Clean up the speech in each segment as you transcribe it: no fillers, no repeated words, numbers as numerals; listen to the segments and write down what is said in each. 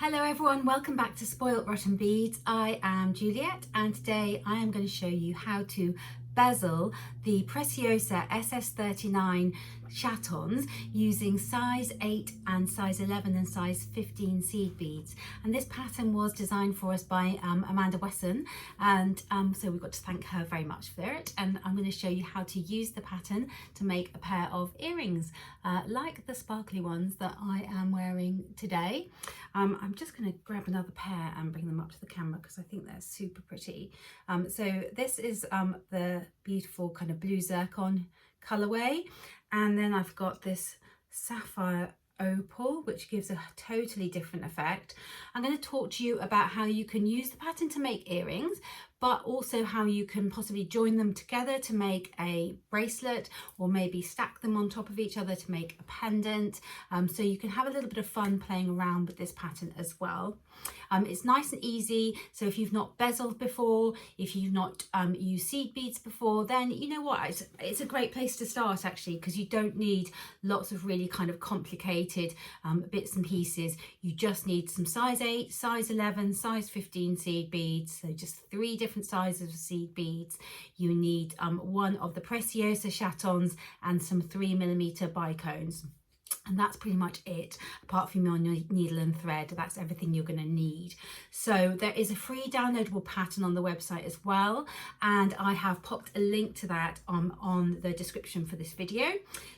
Hello everyone, welcome back to Spoilt Rotten Beads. I am Juliet and today I am going to show you how to bezel the Preciosa SS39 chatons using size 8 and size 11 and size 15 seed beads. And this pattern was designed for us by Wesson, and so we've got to thank her very much for it. And I'm going to show you how to use the pattern to make a pair of earrings like the sparkly ones that I am wearing today. I'm just going to grab another pair and bring them up to the camera because I think they're super pretty. So this is the beautiful kind of blue zircon colorway, and then I've got this sapphire opal which gives a totally different effect. I'm going to talk to you about how you can use the pattern to make earrings, but also how you can possibly join them together to make a bracelet, or maybe stack them on top of each other to make a pendant. So you can have a little bit of fun playing around with this pattern as well. It's nice and easy, so if you've not bezeled before, if you've not used seed beads before, then you know what, it's a great place to start actually, because you don't need lots of really kind of complicated bits and pieces. You just need some size 8, size 11, size 15 seed beads, so just 3 different sizes of seed beads. You need one of the Preciosa chatons and some 3mm bicones. And that's pretty much it, apart from your needle and thread. That's everything you're going to need. So there is a free downloadable pattern on the website as well, and I have popped a link to that on the description for this video.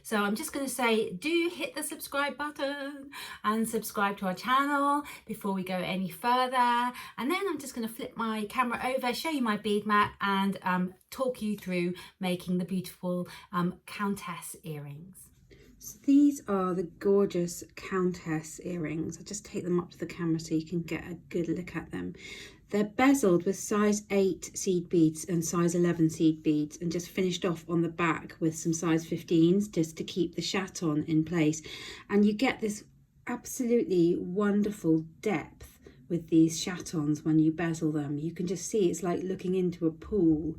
So I'm just going to say, do hit the subscribe button and subscribe to our channel before we go any further. And then I'm just going to flip my camera over, show you my bead mat, and talk you through making the beautiful Countess earrings. So these are the gorgeous Countess earrings. I'll just take them up to the camera so you can get a good look at them. They're bezeled with size 8 seed beads and size 11 seed beads, and just finished off on the back with some size 15s just to keep the chaton in place. And you get this absolutely wonderful depth with these chatons when you bezel them. You can just see it's like looking into a pool.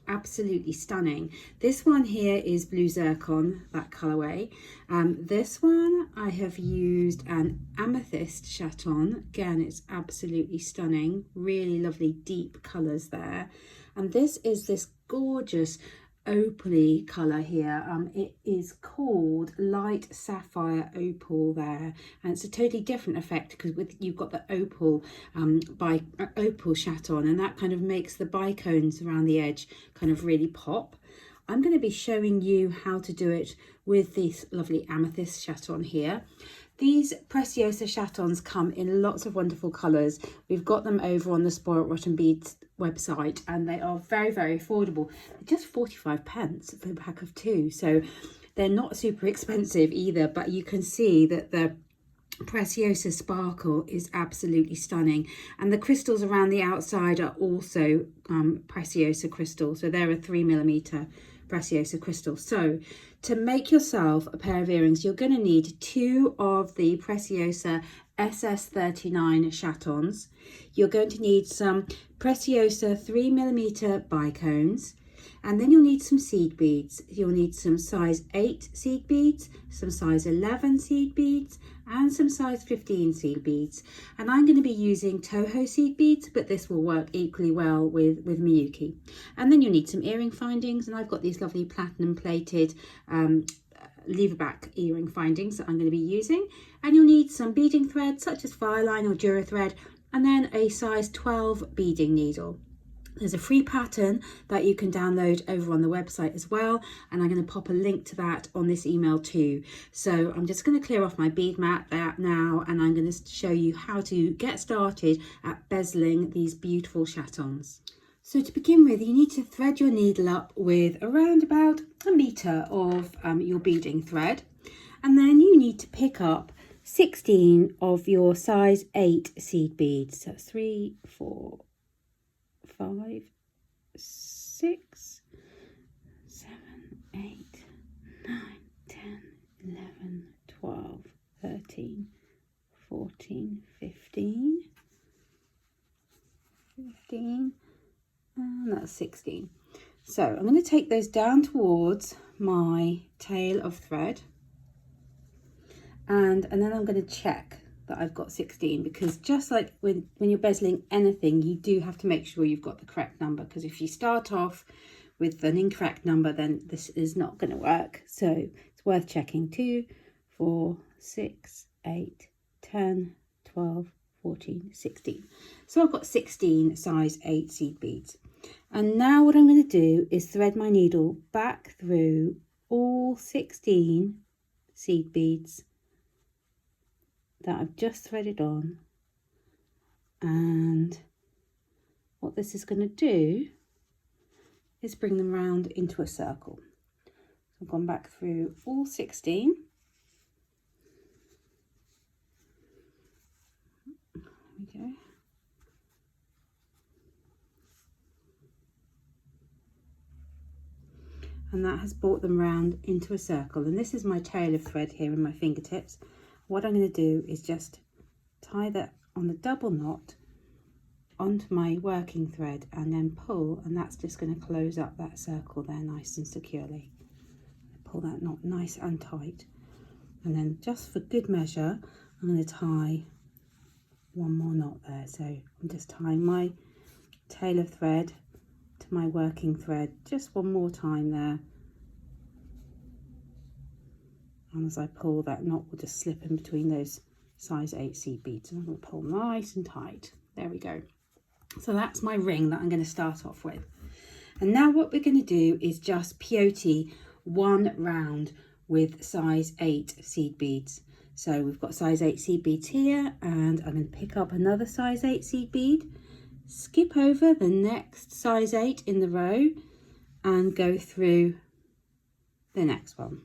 Absolutely stunning. This one here is blue zircon, that colorway. This one I have used an amethyst chaton. Again, it's absolutely stunning, really lovely deep colors there. And this is this gorgeous opaly color here. It is called light sapphire opal there, and it's a totally different effect because you've got the opal opal chaton, and that kind of makes the bicones around the edge kind of really pop. I'm going to be showing you how to do it with this lovely amethyst chaton here. These Preciosa chatons come in lots of wonderful colours. We've got them over on the Spoilt Rotten Beads website, and they are very, very affordable. They're just 45p for a pack of 2, so they're not super expensive either, but you can see that the Preciosa sparkle is absolutely stunning, and the crystals around the outside are also Preciosa crystal, so they're a 3mm Preciosa crystal. So to make yourself a pair of earrings, you're going to need 2 of the Preciosa SS39 chatons. You're going to need some Preciosa 3mm bicones, and then you'll need some seed beads. You'll need some size 8 seed beads, some size 11 seed beads, and some size 15 seed beads. And I'm going to be using Toho seed beads, but this will work equally well with Miyuki. And then you'll need some earring findings, and I've got these lovely platinum plated lever back earring findings that I'm going to be using. And you'll need some beading thread such as fireline or Dura thread, and then a size 12 beading needle. There's a free pattern that you can download over on the website as well, and I'm going to pop a link to that on this email too. So I'm just going to clear off my bead mat now, and I'm going to show you how to get started at bezeling these beautiful chatons. So to begin with, you need to thread your needle up with around about 1 meter of your beading thread, and then you need to pick up 16 of your size 8 seed beads. So 3, 4, 5, 6, 7, 8, 9, 10, 11, 12, 13, 14, 15, and that's 16. So I'm going to take those down towards my tail of thread, and then I'm going to check that I've got 16, because just like when you're bezeling anything, you do have to make sure you've got the correct number, because if you start off with an incorrect number, then this is not going to work. So it's worth checking. 2, 4, 6, 8, 10, 12, 14, 16. So I've got 16 size 8 seed beads. And now what I'm going to do is thread my needle back through all 16 seed beads that I've just threaded on. And what this is going to do is bring them round into a circle. So I've gone back through all 16. There we go. And that has brought them round into a circle. And this is my tail of thread here in my fingertips. What I'm going to do is just tie that on the double knot onto my working thread and then pull, and that's just going to close up that circle there nice and securely. Pull that knot nice and tight, and then just for good measure I'm going to tie one more knot there. So I'm just tying my tail of thread to my working thread just one more time there, and as I pull, that knot will just slip in between those size 8 seed beads, and I'm going to pull nice and tight. There we go. So that's my ring that I'm going to start off with. And now what we're going to do is just peyote one round with size 8 seed beads. So we've got size 8 seed beads here, and I'm going to pick up another size 8 seed bead, skip over the next size 8 in the row and go through the next one.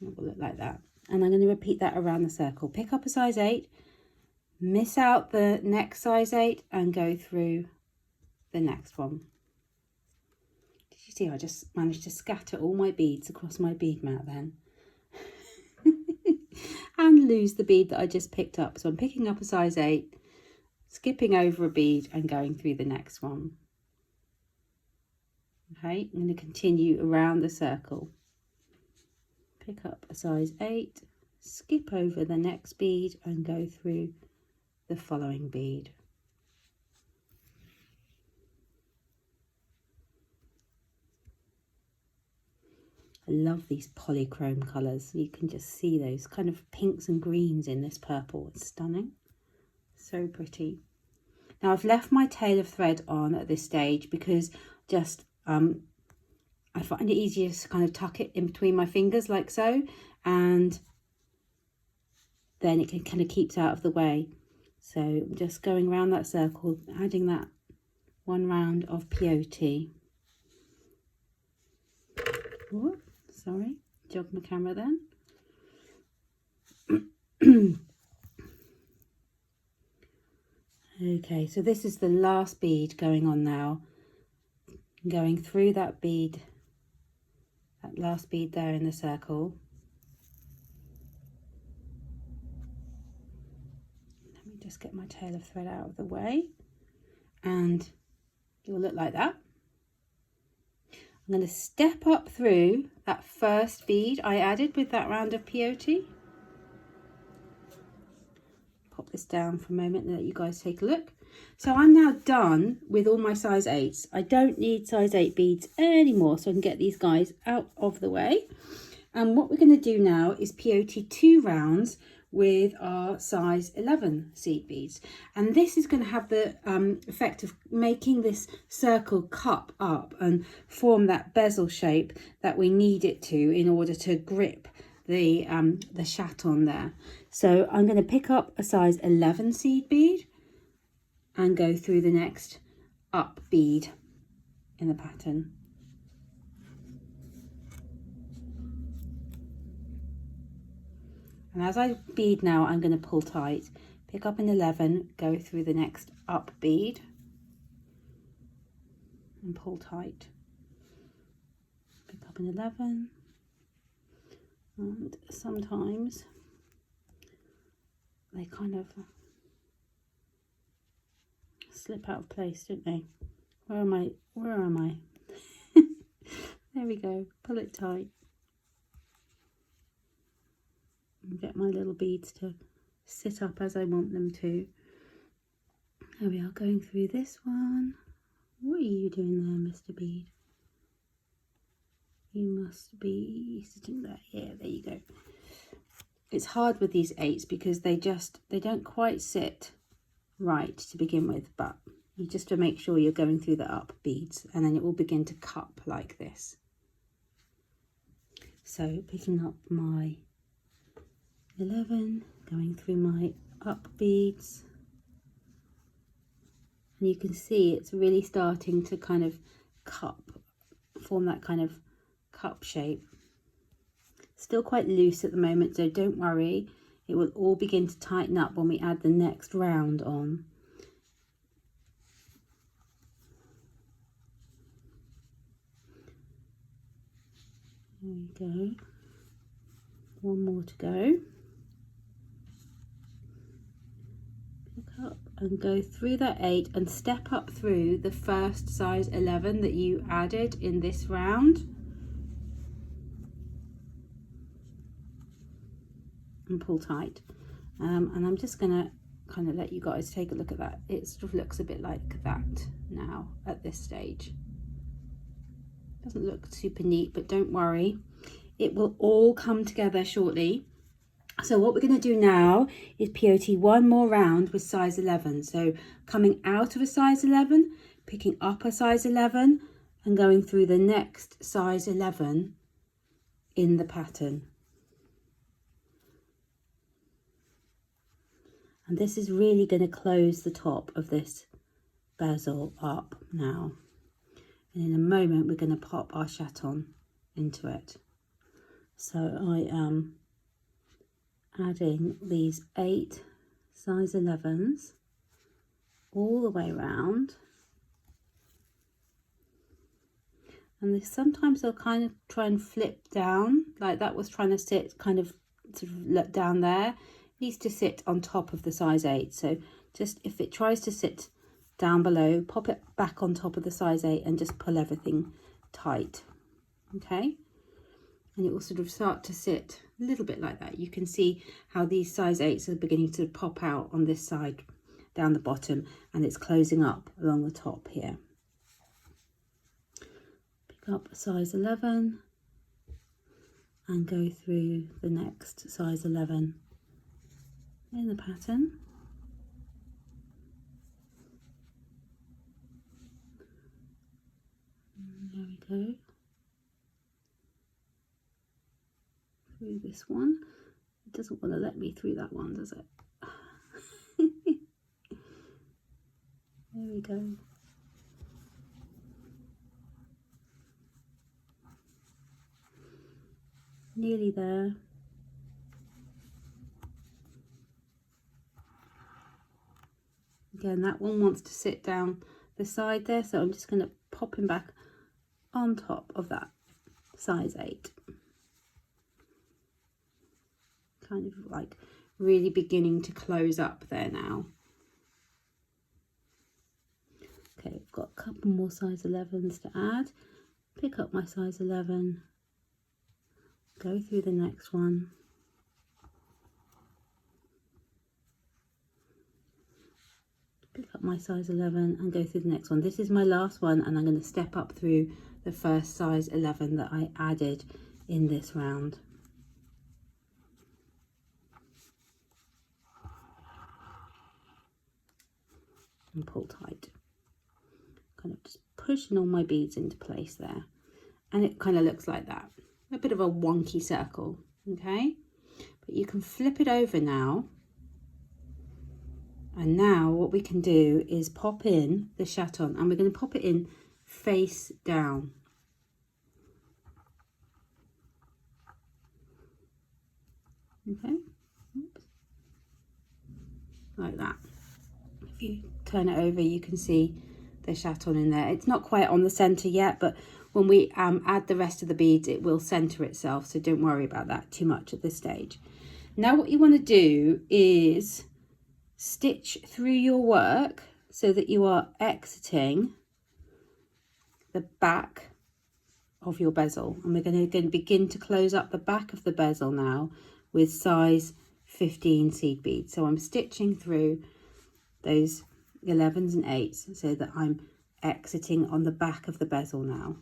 It will look like that. And I'm going to repeat that around the circle. Pick up a size 8, miss out the next size 8 and go through the next one. Did you see I just managed to scatter all my beads across my bead mat then? And lose the bead that I just picked up. So I'm picking up a size 8, skipping over a bead and going through the next one. Okay, I'm going to continue around the circle. Pick up a size 8, skip over the next bead and go through the following bead. I love these polychrome colours. You can just see those kind of pinks and greens in this purple. It's stunning. So pretty. Now I've left my tail of thread on at this stage because just I find it easier to kind of tuck it in between my fingers like so, and then it kind of keeps out of the way. So I'm just going around that circle, adding that one round of peyote. Oh, sorry, jogged my camera then. Okay, so this is the last bead going on now. Going through that bead, that last bead there in the circle. Let me just get my tail of thread out of the way, and it will look like that. I'm going to step up through that first bead I added with that round of peyote. Pop this down for a moment and let you guys take a look. So I'm now done with all my size 8s. I don't need size 8 beads anymore, so I can get these guys out of the way. And what we're going to do now is peyote 2 rounds with our size 11 seed beads. And this is going to have the effect of making this circle cup up and form that bezel shape that we need it to in order to grip the chaton there. So I'm going to pick up a size 11 seed bead and go through the next up bead in the pattern. And as I bead now, I'm going to pull tight, pick up an 11, go through the next up bead and pull tight. Pick up an 11, and sometimes they kind of slip out of place, don't they? Where am I? Where am I? There we go. Pull it tight. and get my little beads to sit up as I want them to. There we are, going through this one. What are you doing there, Mr. Bead? You must be sitting there. Yeah, there you go. It's hard with these 8s because they don't quite sit right to begin with, but you just to make sure you're going through the up beads, and then it will begin to cup like this. So picking up my 11, going through my up beads, and you can see it's really starting to kind of cup, form that kind of cup shape. Still quite loose at the moment, so don't worry, it will all begin to tighten up when we add the next round on. There we go, one more to go. Pick up and go through that 8 and step up through the first size 11 that you added in this round, and pull tight. And I'm just gonna kind of let you guys take a look at that. It sort of looks a bit like that now at this stage. Doesn't look super neat, but don't worry, it will all come together shortly. So what we're going to do now is POT one more round with size 11. So coming out of a size 11, picking up a size 11 and going through the next size 11 in the pattern. And this is really going to close the top of this bezel up now. And in a moment, we're going to pop our chaton into it. So I am adding these 8 size 11s all the way around. And sometimes they'll kind of try and flip down, like that was trying to sit kind of sort of down there. It needs to sit on top of the size 8. So just if it tries to sit down below, pop it back on top of the size 8 and just pull everything tight. Okay, and it will sort of start to sit a little bit like that. You can see how these size 8s are beginning to pop out on this side down the bottom, and it's closing up along the top here. Pick up a size 11 and go through the next size 11 in the pattern. There we go. Through this one. It doesn't want to let me through that one, does it? There we go. Nearly there. Again, that one wants to sit down the side there, so I'm just going to pop him back on top of that size 8. Kind of like really beginning to close up there now. Okay, I've got a couple more size 11s to add. Pick up my size 11, go through the next one. Pick up my size 11 and go through the next one. This is my last one, and I'm going to step up through the first size 11 that I added in this round. And pull tight. Kind of just pushing all my beads into place there. And it kind of looks like that. A bit of a wonky circle, okay? But you can flip it over now. And now what we can do is pop in the chaton, and we're going to pop it in face down. Okay, oops. Like that. If you turn it over, you can see the chaton in there. It's not quite on the center yet, but when we add the rest of the beads, it will center itself, so don't worry about that too much at this stage. Now what you want to do is stitch through your work so that you are exiting the back of your bezel, and we're going to begin to close up the back of the bezel now with size 15 seed beads. So I'm stitching through those 11s and 8s so that I'm exiting on the back of the bezel now.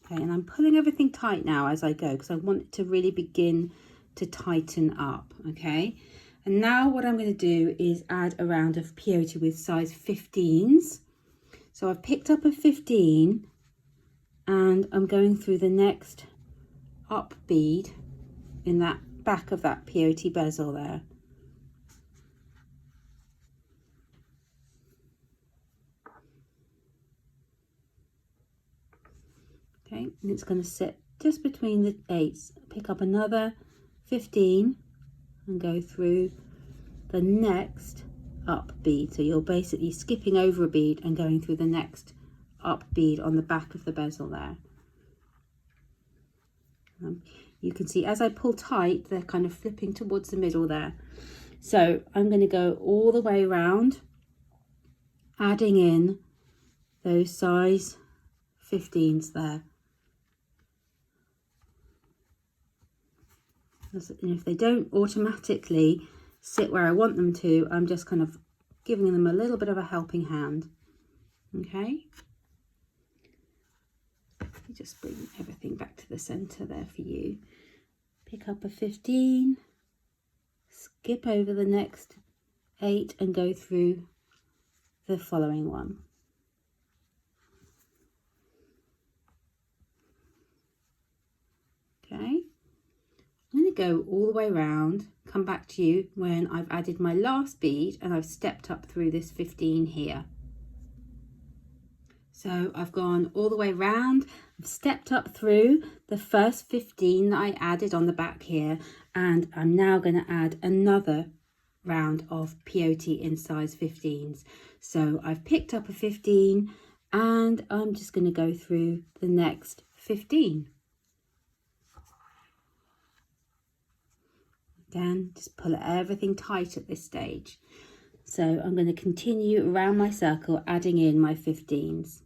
Okay, and I'm pulling everything tight now as I go because I want it to really begin to tighten up. Okay, and now what I'm going to do is add a round of peyote with size 15s. So I've picked up a 15 and I'm going through the next up bead in that back of that peyote bezel there. Okay, and it's going to sit just between the 8s. Pick up another 15 and go through the next up bead. So you're basically skipping over a bead and going through the next up bead on the back of the bezel there. You can see as I pull tight, they're kind of flipping towards the middle there. So I'm going to go all the way around, adding in those size 15s there. And if they don't automatically sit where I want them to, I'm just kind of giving them a little bit of a helping hand. Okay, just bring everything back to the center there for you. Pick up a 15, skip over the next 8 and go through the following one. Okay, I'm going to go all the way around, come back to you when I've added my last bead and I've stepped up through this 15 here. So I've gone all the way around, I've stepped up through the first 15 that I added on the back here, and I'm now going to add another round of peyote in size 15s. So I've picked up a 15 and I'm just going to go through the next 15. Again, just pull everything tight at this stage. So I'm going to continue around my circle, adding in my 15s.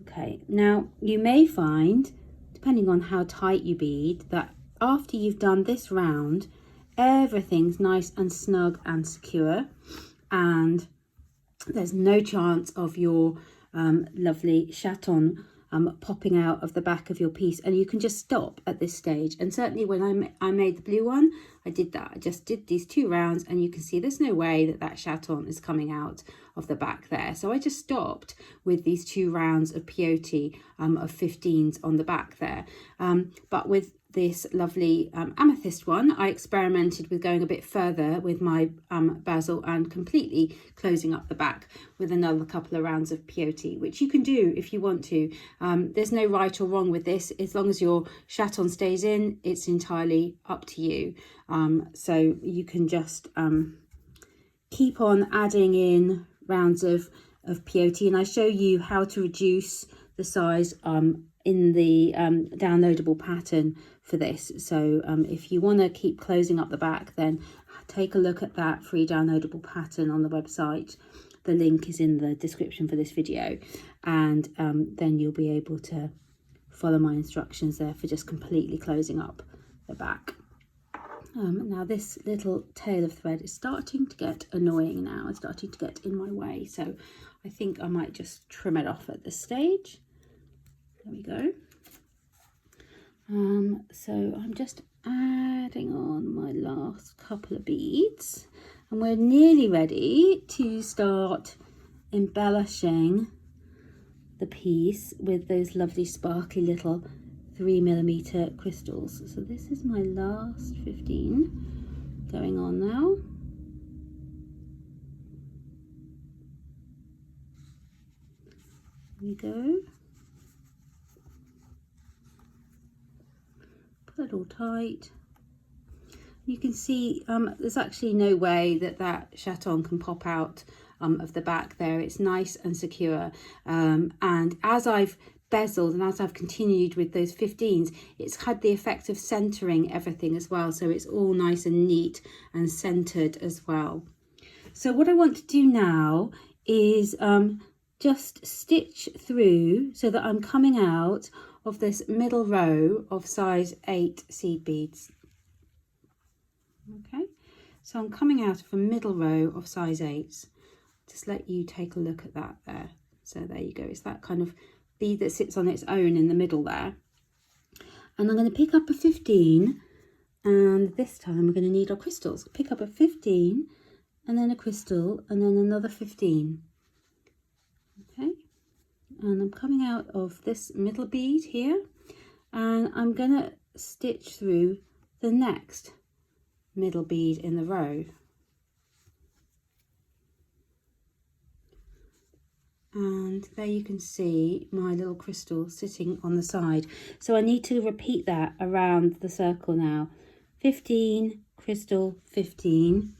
Okay, now you may find, depending on how tight you bead, that after you've done this round, everything's nice and snug and secure, and there's no chance of your lovely chaton popping out of the back of your piece, and you can just stop at this stage. And certainly when I made the blue one, I did that. I just did these 2 rounds, and you can see there's no way that that chaton is coming out of the back there. So I just stopped with these 2 rounds of peyote of 15s on the back there. But with this lovely amethyst one, I experimented with going a bit further with my bezel and completely closing up the back with another couple of rounds of peyote, which you can do if you want to. There's no right or wrong with this. As long as your chaton stays in, it's entirely up to you. So you can just keep on adding in rounds of peyote, and I show you how to reduce the size in the downloadable pattern for this. So if you want to keep closing up the back, then take a look at that free downloadable pattern on the website. The link is in the description for this video, and then you'll be able to follow my instructions there for just completely closing up the back. Now this little tail of thread is starting to get annoying now. It's starting to get in my way, so I think I might just trim it off at this stage. There we go. So I'm just adding on my last couple of beads, and we're nearly ready to start embellishing the piece with those lovely sparkly little 3mm crystals. So this is my last 15 going on now. There we go. Pull it all tight. You can see there's actually no way that that chaton can pop out of the back there. It's nice and secure, and as I've bezeled and as I've continued with those 15s, it's had the effect of centering everything as well, so it's all nice and neat and centered as well. So what I want to do now is just stitch through so that I'm coming out of this middle row of size 8 seed beads. Okay, so I'm coming out of a middle row of size 8s. Just let you take a look at that there. So there you go, it's that kind of bead that sits on its own in the middle there. And I'm going to pick up a 15, and this time we're going to need our crystals. Pick up a 15 and then a crystal and then another 15. Okay, and I'm coming out of this middle bead here, and I'm going to stitch through the next middle bead in the row. And there you can see my little crystal sitting on the side. So I need to repeat that around the circle now. 15, crystal, 15,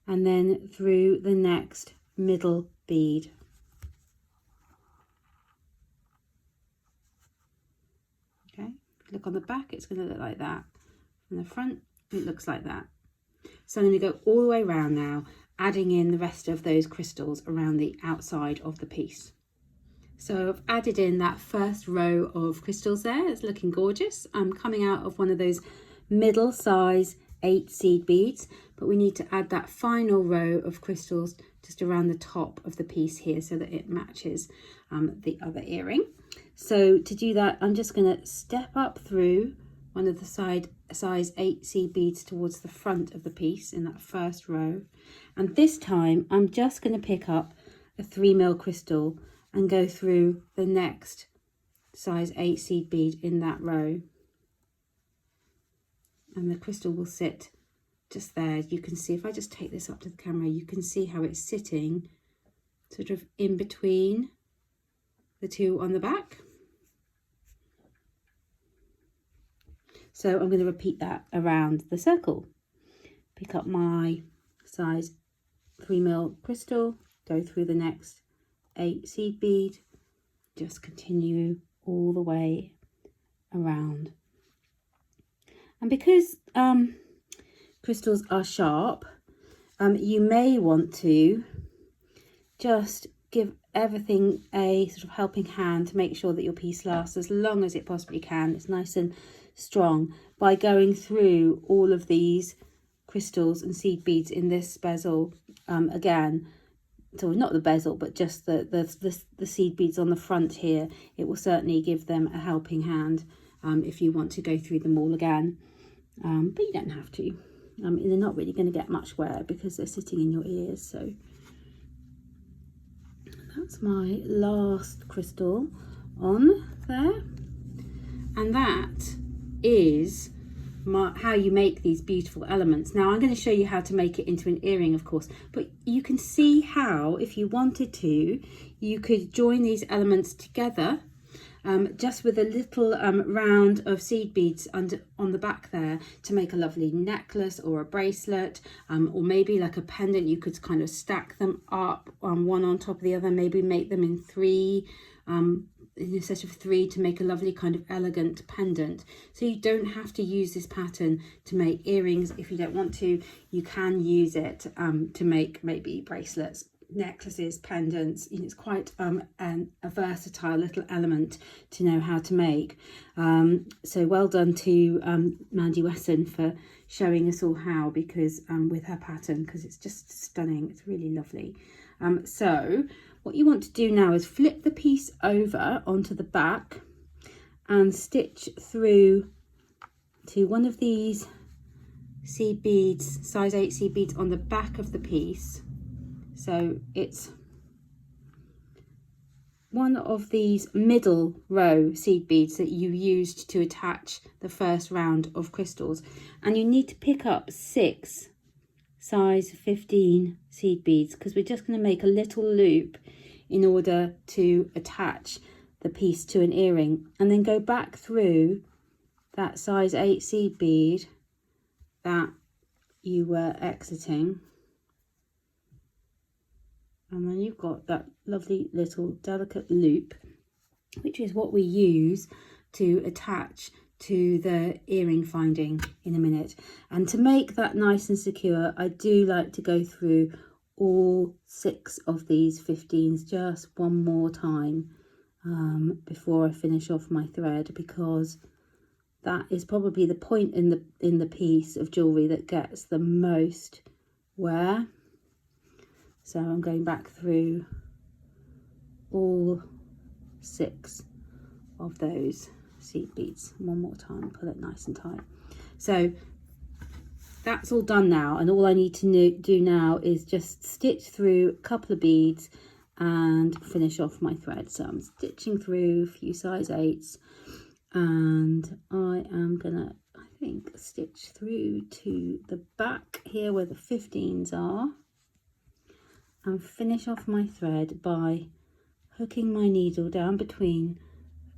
and then through the next middle bead. Okay, look on the back, it's going to look like that. From the front, it looks like that. So I'm going to go all the way around now, adding in the rest of those crystals around the outside of the piece. So I've added in that first row of crystals there. It's looking gorgeous. I'm coming out of one of those middle size 8 seed beads, but we need to add that final row of crystals just around the top of the piece here so that it matches the other earring. So to do that, I'm just going to step up through one of the size 8 seed beads towards the front of the piece in that first row, and this time I'm just going to pick up a 3mm crystal and go through the next size 8 seed bead in that row, and the crystal will sit just there. You can see, if I just take this up to the camera, you can see how it's sitting sort of in between the two on the back. So I'm going to repeat that around the circle. Pick up my size 3mm crystal, go through the next 8 seed bead, just continue all the way around. And because crystals are sharp, you may want to just give everything a sort of helping hand to make sure that your piece lasts as long as it possibly can. It's nice and strong by going through all of these crystals and seed beads in this bezel again. So not the bezel, but just the seed beads on the front here. It will certainly give them a helping hand if you want to go through them all again, but you don't have to. They're not really going to get much wear because they're sitting in your ears. So that's my last crystal on there, and that is how you make these beautiful elements. Now I'm going to show you how to make it into an earring, of course, but you can see how, if you wanted to, you could join these elements together just with a little round of seed beads on the back there to make a lovely necklace or a bracelet, or maybe like a pendant. You could kind of stack them up one on top of the other, maybe make them in 3 in a set of 3 to make a lovely kind of elegant pendant. So you don't have to use this pattern to make earrings. If you don't want to, you can use it to make maybe bracelets, necklaces, pendants. It's quite a versatile little element to know how to make. So well done to Mandy Wesson for showing us all how, because with her pattern, because it's just stunning. It's really lovely. So what you want to do now is flip the piece over onto the back and stitch through to one of these seed beads, size 8 seed beads on the back of the piece. So it's one of these middle row seed beads that you used to attach the first round of crystals, and you need to pick up 6 size 15 seed beads, because we're just going to make a little loop in order to attach the piece to an earring, and then go back through that size 8 seed bead that you were exiting, and then you've got that lovely little delicate loop, which is what we use to attach to the earring finding in a minute. And to make that nice and secure, I do like to go through all 6 of these 15s just one more time before I finish off my thread, because that is probably the point in the piece of jewellery that gets the most wear. So I'm going back through all 6 of those seed beads one more time, pull it nice and tight. So that's all done now, and all I need to do now is just stitch through a couple of beads and finish off my thread. So I'm stitching through a few size 8s, and I am gonna, I think, stitch through to the back here where the 15s are, and finish off my thread by hooking my needle down between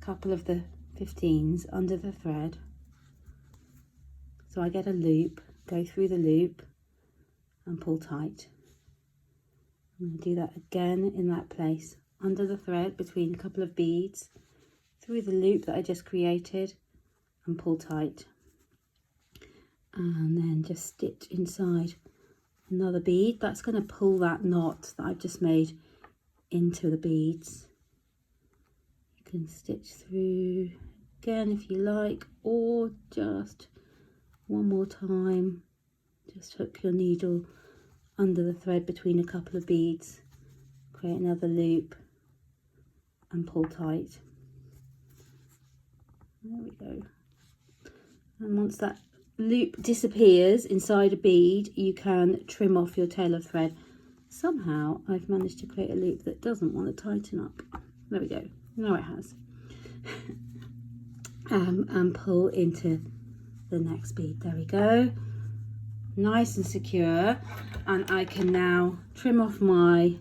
a couple of the 15s under the thread. So I get a loop, go through the loop and pull tight. I'm going to do that again in that place, under the thread between a couple of beads, through the loop that I just created, and pull tight. And then just stitch inside another bead. That's going to pull that knot that I've just made into the beads. You can stitch through again if you like, or just one more time, just hook your needle under the thread between a couple of beads, create another loop and pull tight. There we go. And once that loop disappears inside a bead, you can trim off your tail of thread. Somehow I've managed to create a loop that doesn't want to tighten up. There we go. Now it has. And pull into the next bead. There we go. Nice and secure. And I can now trim off my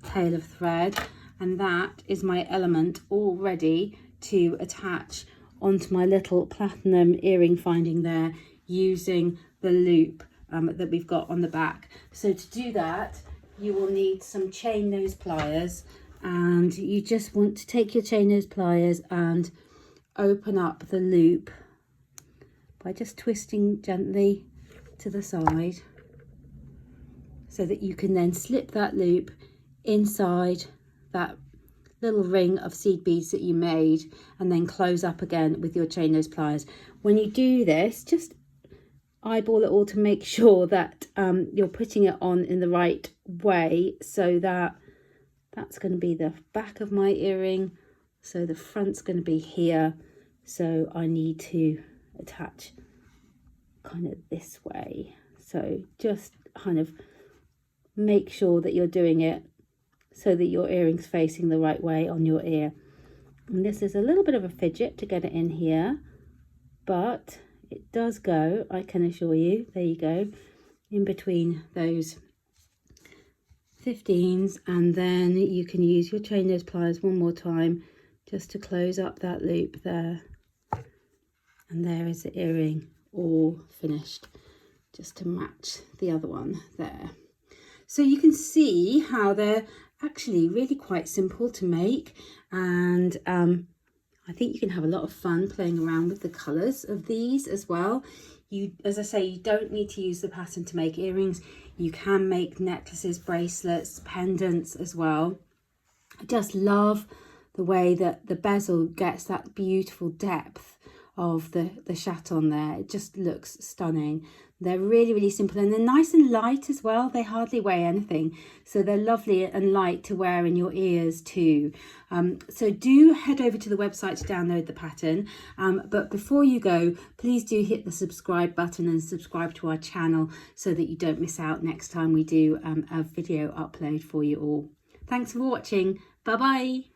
tail of thread, and that is my element all ready to attach onto my little platinum earring finding there, using the loop that we've got on the back. So to do that, you will need some chain nose pliers, and you just want to take your chain nose pliers and open up the loop by just twisting gently to the side, so that you can then slip that loop inside that little ring of seed beads that you made, and then close up again with your chain nose pliers. When you do this, just eyeball it all to make sure that you're putting it on in the right way, so that that's going to be the back of my earring, so the front's going to be here, so I need to attach kind of this way. So just kind of make sure that you're doing it so that your earring's facing the right way on your ear. And this is a little bit of a fidget to get it in here, but it does go, I can assure you. There you go, in between those 15s, and then you can use your chain nose pliers one more time just to close up that loop there. And there is the earring all finished, just to match the other one there. So you can see how they're actually really quite simple to make, and I think you can have a lot of fun playing around with the colours of these as well. You, as I say, you don't need to use the pattern to make earrings. You can make necklaces, bracelets, pendants as well. I just love the way that the bezel gets that beautiful depth of the chaton there. It just looks stunning. They're really, really simple, and they're nice and light as well. They hardly weigh anything, so they're lovely and light to wear in your ears too. So do head over to the website to download the pattern, but before you go, please do hit the subscribe button and subscribe to our channel so that you don't miss out next time we do a video upload for you all. Thanks for watching. Bye bye.